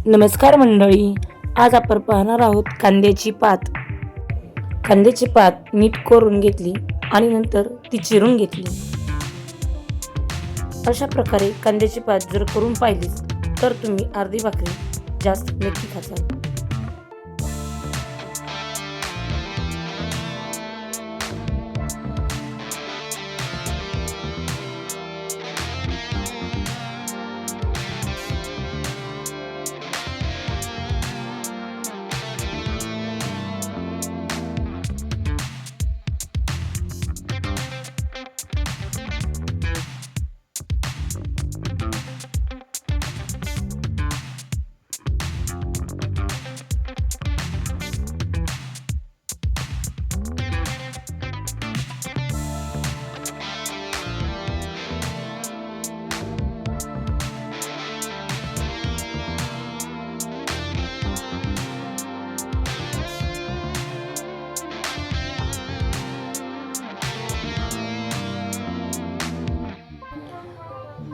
नमस्कार मंडळी, आज आपण पाहणार आहोत कांद्याची पात। कांद्याची पात नीट करून घेतली आणि नंतर ती चिरून घेतली। अशा प्रकारे कांद्याची पात जर करून पाहिली तर तुम्ही अर्धी भाकरी जास्त नक्की खाचाल।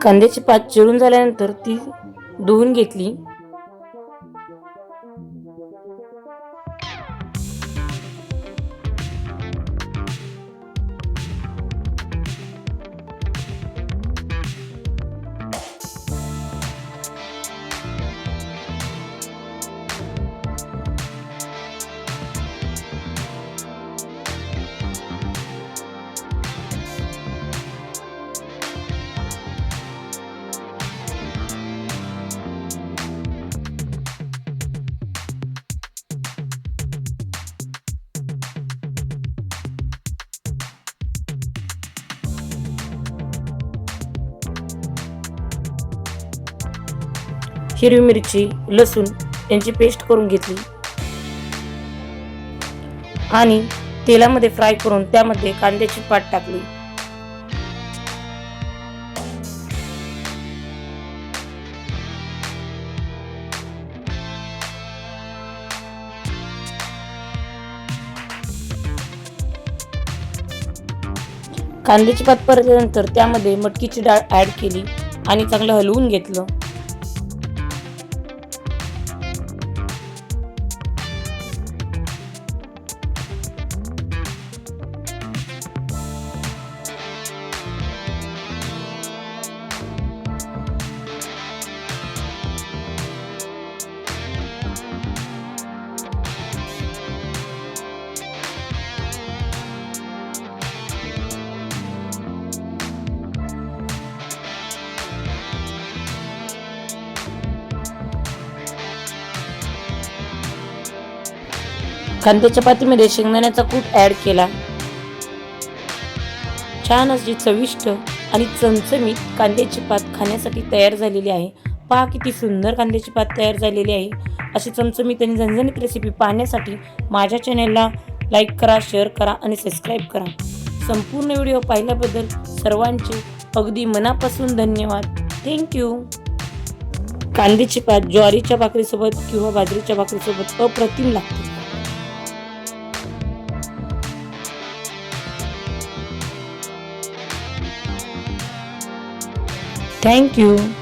कांद्याची पात चिरून झाल्यानंतर ती धुवून घेतली। हिरवी मिरची, लसूण यांची पेस्ट करून घेतली आणि तेलामध्ये फ्राय करून त्यामध्ये कांद्याची पात टाकली। कांद्याची पात परतल्यानंतर त्यामध्ये मटकीची डाळ ऍड केली आणि चांगलं हलवून घेतलं। कांद्याच्या पातीमध्ये शेंगदाण्याचा कूट ऍड केला। छान अशी चविष्ट आणि चमचमीत कांद्याची पात खाण्यासाठी तयार झालेली आहे। पहा किती सुंदर कांद्याची पात तयार झालेली आहे। अशी चमचमीत आणि झणझणीत रेसिपी पाहण्यासाठी माझ्या चॅनलला लाईक करा, शेअर करा आणि सबस्क्राईब करा। संपूर्ण व्हिडिओ पाहिल्याबद्दल सर्वांचे अगदी मनापासून धन्यवाद। थँक्यू। कांद्याची पात ज्वारीच्या भाकरीसोबत किंवा बाजरीच्या भाकरीसोबत अप्रतिम लागते। Thank you.